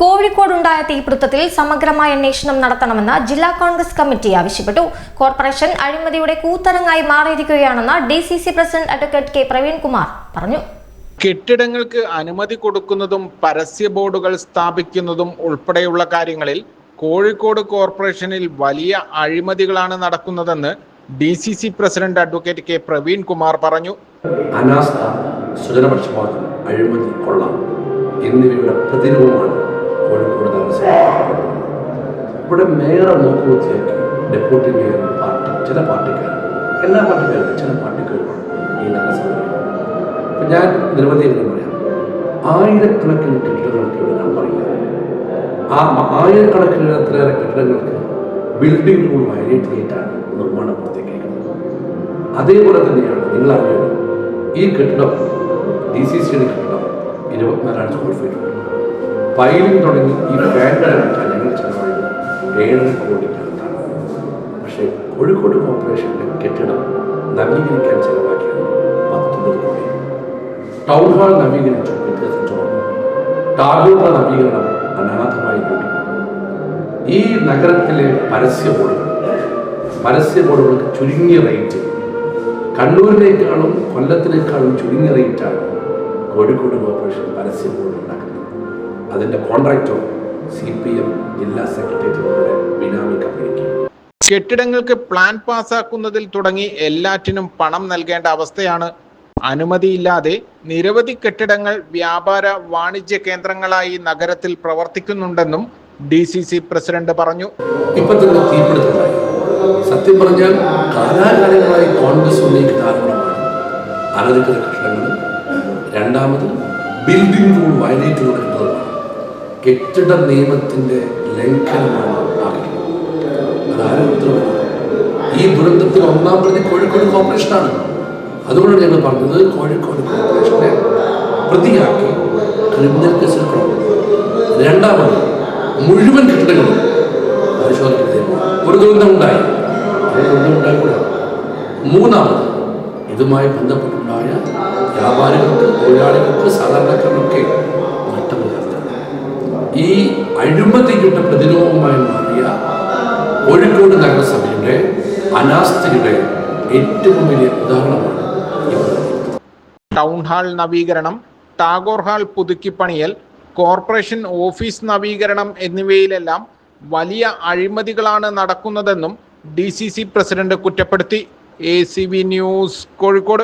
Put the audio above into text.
കോഴിക്കോടുണ്ടായ തീപിടുത്തത്തിൽ സമഗ്രമായ അന്വേഷണം നടത്തണമെന്ന് ജില്ലാ കോൺഗ്രസ് കമ്മിറ്റി ആവശ്യപ്പെട്ടു. കോർപ്പറേഷൻ അഴിമതിയുടെ കൂത്തരങ്ങായി മാറിയിരിക്കുകയാണെന്ന് DCC president advocate K Praveenkumar പറഞ്ഞു. കെട്ടിടങ്ങൾക്ക് അനുമതി കൊടുക്കുന്നതും പരസ്യ ബോർഡുകൾ സ്ഥാപിക്കുന്നതും ഉൾപ്പെടെയുള്ള കാര്യങ്ങളിൽ കോഴിക്കോട് കോർപ്പറേഷനിൽ വലിയ അഴിമതികളാണ് നടക്കുന്നതെന്ന് DCC president advocate K Praveenkumar പറഞ്ഞു. അനാസ്ഥ, സ്വജനപക്ഷപാതം, അഴിമതി, കൊള്ള എന്നിവയുടെ പ്രതിരൂപമാണ് കോഴിക്കോട് നഗരസഭ. ഇവിടെ മേയറെ നോക്കുവത്തിലേക്ക് ഡെപ്യൂട്ടി മേയർ പാർട്ടി, ചില പാർട്ടിക്കാർ, എല്ലാ പാർട്ടിക്കാരും ചില പാർട്ടിക്കാരുമാണ് ഈ നഗരസഭ. ഇപ്പം ഞാൻ നിരവധി പറയാം, ആയിരക്കണക്കിന് കെട്ടിടങ്ങൾക്ക് ഇവിടെ ഞാൻ പറയില്ല. ആ ആയിരക്കണക്കിന് അത്രയേറെ കെട്ടിടങ്ങൾക്ക് ബിൽഡിംഗ് റൂൾ വയലേറ്റ് ചെയ്തിട്ടാണ് നിർമ്മാണം പൂർത്തീകരിക്കുന്നത്. അതേപോലെ തന്നെയാണ് നിങ്ങൾ അറിയുന്നത്, ഈ കെട്ടിടം DCCയുടെ കെട്ടിടം 24 സ്ക്വയർ ഫീറ്റ് ഉണ്ട്. പൈലിംഗ് തുടങ്ങി ഈ ഫാൻഡായിട്ടാണ് ഞങ്ങൾ ചെലവായത് 7.5 കോടിക്കകത്താണ്. പക്ഷേ കോഴിക്കോട് കോർപ്പറേഷൻ്റെ കെട്ടിടം നവീകരിക്കാൻ ചെലവാക്കിയത് 19 കോടി. ടൗൺ ഹാൾ നവീകരിച്ചു, ടാഗോർ നവീകരണം അനാഥമായി കൂടി. ഈ നഗരത്തിലെ പരസ്യ ബോർഡുകൾക്ക് ചുരുങ്ങിയ റേറ്റ്, കണ്ണൂരിനേക്കാളും കൊല്ലത്തിനേക്കാളും ചുരുങ്ങിയ റേറ്റാണ് കോഴിക്കോട് കോർപ്പറേഷൻ പരസ്യ ബോർഡ് ഉണ്ടാക്കുന്നത്. അതിൻ്റെ കോൺട്രാക്ടർ CPM ജില്ലാ സെക്രട്ടേറിയറ്റിലൂടെ ബിനാമി കമ്പനിക്ക്. കെട്ടിടങ്ങൾക്ക് പ്ലാൻ പാസ്സാക്കുന്നതിൽ തുടങ്ങി എല്ലാറ്റിനും പണം നൽകേണ്ട അവസ്ഥയാണ്. അനുമതിയില്ലാതെ നിരവധി കെട്ടിടങ്ങൾ വ്യാപാര വാണിജ്യ കേന്ദ്രങ്ങളായി നഗരത്തിൽ പ്രവർത്തിക്കുന്നുണ്ടെന്നും DCC പ്രസിഡന്റ് പറഞ്ഞു. ഇപ്പൊ തന്നെ തീപിടുത്തമായി. സത്യം പറഞ്ഞാൽ കാലാകാലങ്ങളായി കോൺഗ്രസ് ഉന്നയിക്കുന്ന ആരോപണമാണ് അനധികൃത കെട്ടിടങ്ങൾ. രണ്ടാമത് ബിൽഡിംഗ് റൂൾ വയലേറ്റ് നടക്കുന്നതാണ്. കെട്ടിട നിയമത്തിന്റെ ലംഘനമാണ് അതാരും. ഈ ദുരന്തത്തിൽ ഒന്നാം പ്രതി കോഴിക്കോട് കോർപ്പറേഷനാണ്. അതുകൊണ്ടാണ് ഞങ്ങൾ പറഞ്ഞത്, കോഴിക്കോട് കോർപ്പറേഷനെ പ്രതിയാക്കി ക്രിമിനൽ കേസെടുക്കണം. രണ്ടാമത് മുഴുവൻ കെട്ടിടങ്ങളും പരിശോധിക്കുന്നത്. ഒരു ദുരന്തം ഉണ്ടായിക്കൂടാ. മൂന്നാമത് ഇതുമായി ബന്ധപ്പെട്ടുണ്ടായ വ്യാപാരികൾക്ക്, തൊഴിലാളികൾക്ക്, സാധാരണക്കാർക്കൊക്കെ നഷ്ടം വരുത്തണം. ഈ അഴിമതിയുടെ പ്രതിരോധമായി മാറിയ കോഴിക്കോട് നഗരസഭയുടെ അനാസ്ഥയുടെ ഏറ്റവും വലിയ ഉദാഹരണമാണ് ടൗൺ ഹാൾ നവീകരണം, ടാഗോർ ഹാൾ പുതുക്കിപ്പണിയൽ, കോർപ്പറേഷൻ ഓഫീസ് നവീകരണം എന്നിവയിലെല്ലാം വലിയ അഴിമതികളാണ് നടക്കുന്നതെന്നും DCC പ്രസിഡന്റ് കുറ്റപ്പെടുത്തി. ACV news, Kozhikode.